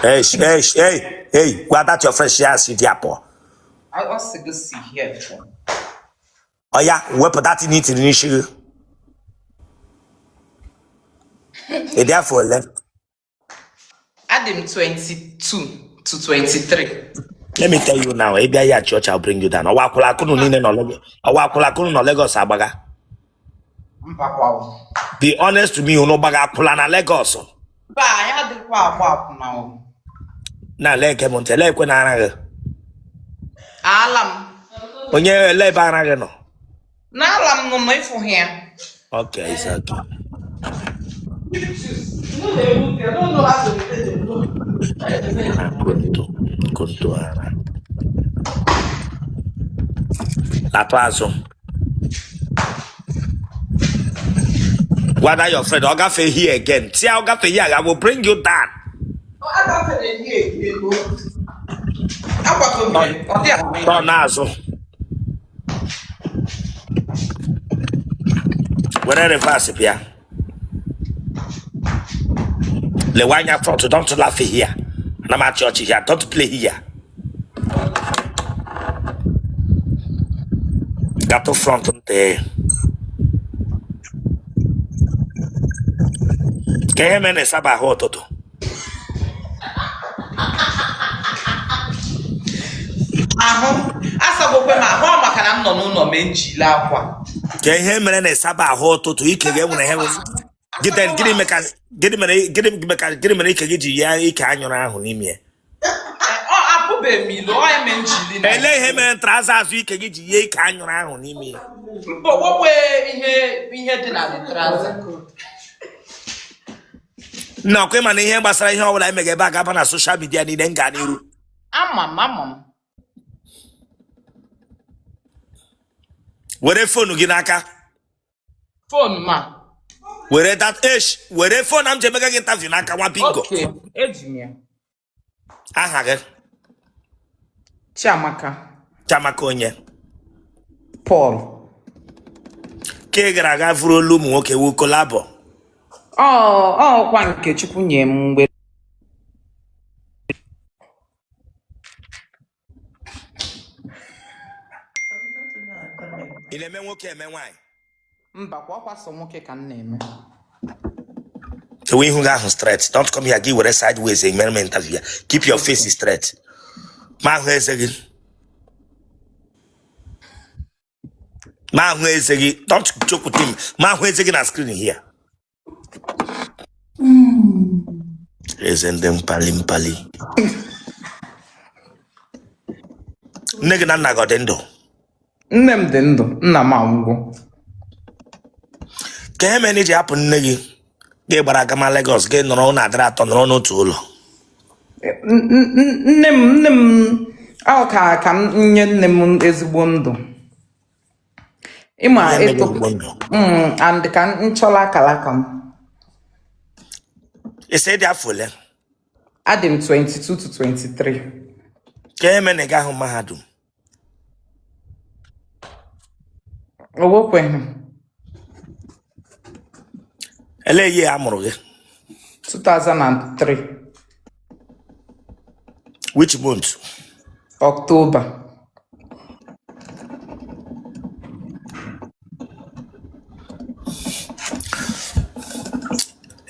Hey, what that your fresh ass in the apple? I also go see here. Oh yeah, we put that in it in the issue. Therefore, Add him 22 to 23. let me tell you now, maybe I at church, I'll bring you down. Awakula kunu nine no Lagos. Awakula kunu no Lagos abaga. Be honest to me, you know baga kula na Lagos. Ba, I had the wow now. Na leke montele kwe na anaga. Alam. Onye le ba anaga no. Na alam no my for here. Okay, it's okay. Kuntu ara. La plazo. Whether your friend Ogafe here again. See Ogafe here, I will bring you down. Ogafe here. No, nazo. Where reverse here. Le wanya front, don't laugh here. And I'm at church here, don't play here. Got to front on there. Kaya mene saba ho toto. Asa go pe ma ho maka na nno no menji la akwa. Kaya mene saba ho toto ikege mu na he. Gidi mene ikege ya ike anyora ahu n'ime. Apube mi lo e menji li. Ele he mene traza azu ikege ji ya ike anyora ahu n'ime. Wo we ihe dị na the traza. Na kwe mana ihe gbasara ihe ọbụla emege ebe a ga na social media niile nga n'iru. Amam. Were phone gị n'aka. Phone ma. Were that were phone am jemega gị interview n'aka nwa bingo. Okay, ejimia. Aha gị. Chiamaka onye. Paul. Ke gara aga furu olu ụmụ nwoke wu kolabo. Kwa nke Chukwu nye m mgbe. Ị na-eme nwoke eme nwaanyị? Mba, kwa kwaso nwoke ka m na-eme. So we hung out straight. Don't come here give with sideways in interview. Keep your face straight. Ma hwe ezegi. Don't joke with him. Ma hwe ezegi na screen here. Isn't them pali. Nne na nna gị ọ dị ndụ? Nne m dị ndụ, nna m anwụgo. Ka eme ji hapụ nne gị gbara agama Lagos gị nọrọ na adịrị atọ nọrọ n'otu ụlọ? Nne m ka m nye nne m ezigbo ndụ. Ịma eto and ka nchola akalaka m. Ise dị afọ ole? Adị m 22 to 23. Ka eme na ị ga-ahụ mahadum? Owokwe. Ele ihe a mụrụ gị? 2003. Which month? October.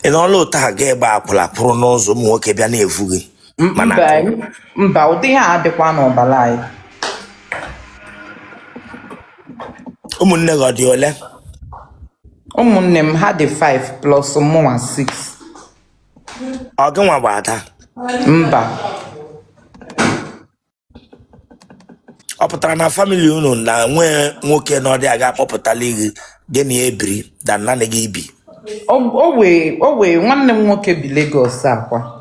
Ị n'ọlụ ụta ha ga-egba akwụla pụrụ n'ụzọ ụmụ nwoke bịa na-evu gị? Mba, ụdị ha adịkwa n'ọbala anyị. Ụmụnne gị ọ dị ole? Ụmụnne m ha dị 5 plus mụnwa 6. Ọ gị nwa bụ ada? Mba. Ọ pụtara na famili unu na nwee nwoke na ọ dị aga akpọpụtala gị gị na ebiri da nna gị ibi? O wee nwanne m nwoke bi Lagos akwa.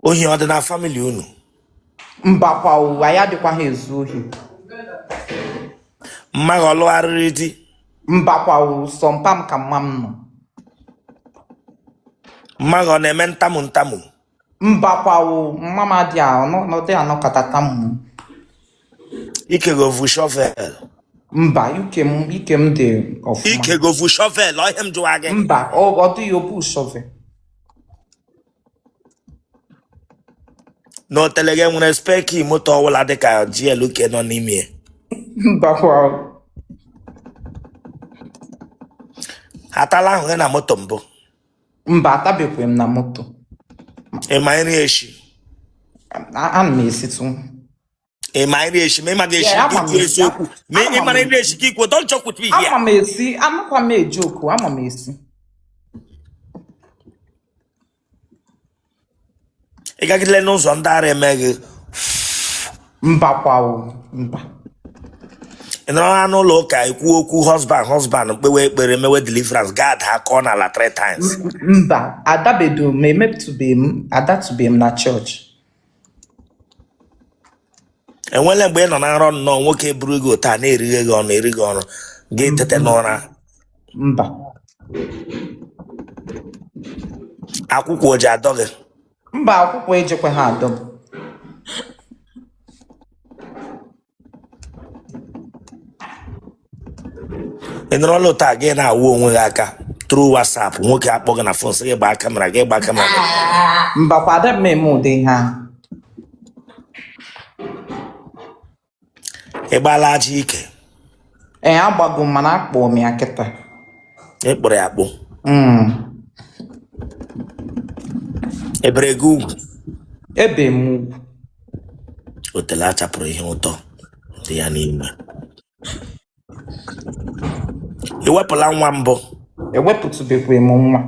Ohi ọ dị na famili unu? Mba kwa ụwa ya dịkwa ha ezu ohi. Mma gị ọlụgharịrị di? Mba kwa ụsọ mpam ka mma m nọ. Mma gị ọ na-eme ntamu? Mba kwa mma m adị anọkọta tamu. Ike gị ovu shovel? Mba, ike m dị ọfụma. Ike govu shovel, ọ ihe m jụwa gị. Mba, ọ dịghị obu shovel. Na Otele gị nwere speki moto ọwụla dịka GLK nọ n'ime. Mba kwa. Atala ahụ gị na moto mbụ. Mba, atabekwe m na moto. Ị ma nri eshi? Ana m esitụ. Ị ma nri eshi? Ma ị ma gị eshi gị kwuo eziokwu. Ma ị ma nri eshi gị kwuo, don't joke with me here. Ama m esi, amakwa m ejoku, ama m esi. Ị gagidele n'ụzọ ndị ara eme gị. Mba kwa o, mba. Ị nọrọ n'ụlọ ụka ikwu okwu husband mkpewe ekpere mewe deliverance God ha kọọ n'ala 3 times. Mba, adabedo m adatụbeghị m na chọọchị. Enwele mgbe ị nọ na nrọ nnọọ nwoke buru gị taa na-erighe gị ọnụ gị tete n'ụra. Mba. Akwụkwọ o ji adọ gị. Mba, akwụkwọ ejekwe ha adọ m. Ị nọrọla ụta gị na-awụ onwe gị aka through WhatsApp, nwoke akpọ gị na fon sị gị gbaa kamera gị gbaa kamera. Mba kwa ada m eme ụdị ha. Ị gbaala aja ike. Agbago m mana akpọ m ya kịta. Ị kpọrọ ya akpọ. Ebere gị ugwu. Ebe m ugwu. Otele achapụrụ ihe ụtọ dị ya n'ime. Ị wepụla nwa mbụ. Ewepụtụbekwe m nwa.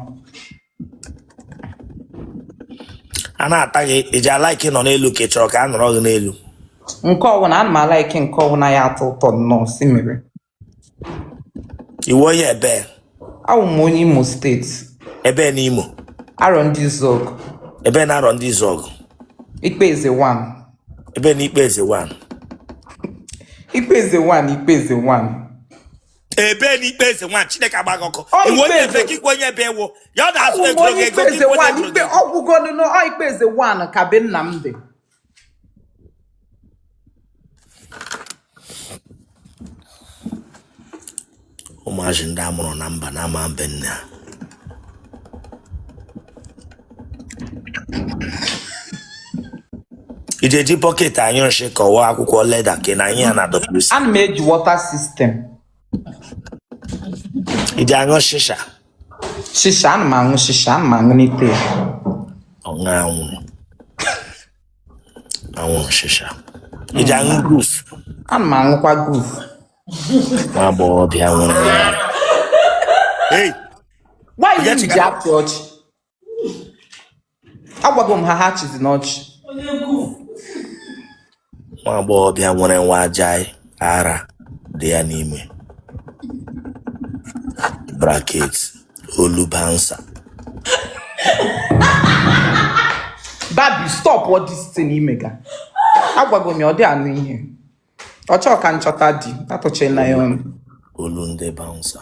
A na-ata gị iji ala ike nọ n'elu ka ị chọrọ ka a nọrọ gị n'elu. Nke ọwụna ana m ala ike nke ọwụna ya atọ ụtọ nnọọ si mere. Iwu onye ebe? Awụ m onye Imo steeti. Ebe n'Imo? Arọ ndị Zọgụ. Ebe na Arọ ndị Zọgụ? Ikpeze 1. Ebe na Ikpeze 1? Ikpeze 1, Ikpeze 1. Ebe na Ikpeze 1, Chineke agbaghị ọkụ. Iwu onye ebe ka ikwe onye ebe ewo. Ya ọ na-azụ ego gị ego gị ikwe onye ebe. Ọgwụgwọ nọ Ikpeze 1 ka be nna m dị. Ụmụazị ndị amụrụ na mba na-ama mbe nne ha. Ị eji pọket anyụ nshi kọwaa akwụkwọ leda ka na anyị ya na WC. Ana m eji water system. Ị ji anyụ shisha? Shisha, ana m aṅụ shisha, ana m aṅụ n'ite. Ọṅụ anwụrụ shisha. Ị ji aṅụ goof? Ana m aṅụkwa goof. Nwa agbọghọbịa nwụrụ ya. Hey! Why you ji apị ọchị? Agwago m ha chizi n'ọchị. Nwa agbọghọbịa nwere nwa ajaị ara dị ya n'ime. Bracket olu bansa. Baby, stop what this thing imega. Agwago m ya ọ dị anụ ihe. Ọ chọọ ka nchọta dị, atọche na ya ọnụ. Olu ndị bansa.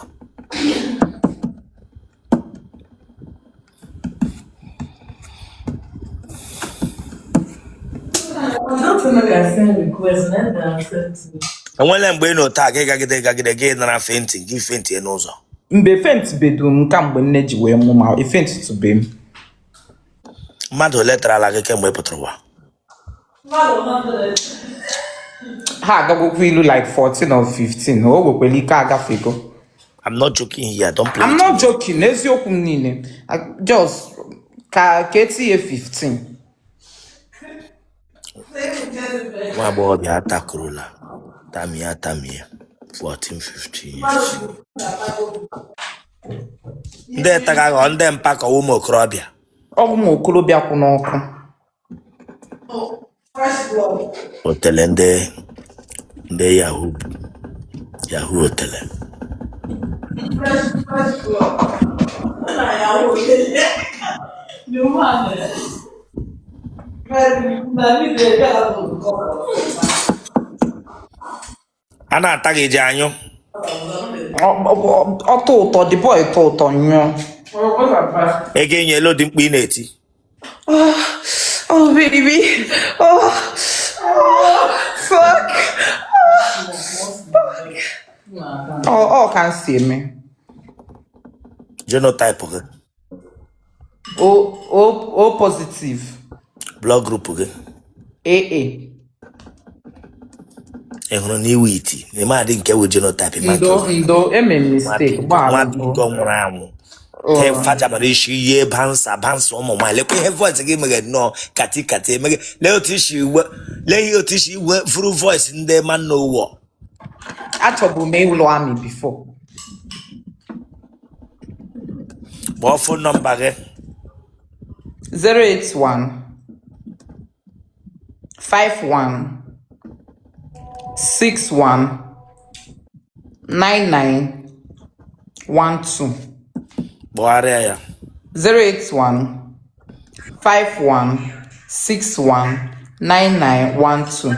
Enwele mgbe ị nọ taa gị gagide gị nara fenti gị fenti n'ụzọ. Mgbe fenti bedo m ka mgbe nne ji wee mụ ma fenti tụbe m. Mmadụ ole tarala gị kemgbe ị pụtara ụwa? Ha agagokwa ilu like 14 or 15. O gwekwele ike agafego. I'm not joking here. Don't play. I'm not joking. Eziokwu m niile. Just ka etinye 15. Nwa agbọghọbịa atakurula. Tamie 14, 15 years. Ndị tagaghọ ndị mpaka ụmụ okorobịa. Ụmụ okorobịa kwụ n'ọkụ. Otele ndị Yahoo Otele. A na-ata gị ji anyụ. Ọtọ ụtọ, the boy tọ ụtọ nyụọ. Ego enyela dị mkpu ị na-eti. Oh baby. Oh. Fuck. Fuck. can see me. Genotype okay. O positive. Blood group okay. AA. Ehunu ni witi. Ne ma de nke we genotype ma Ndo, eme mistake. Wa go nwramu. Te faja bare shi ye bansa omo ma le ko he voice ge mege no kati mege le otishi we through voice nde man no wo. Achobu me ulo ami before. What phone number ge? 081 51 61 9912. Boarea ya. 081 51 61 9912.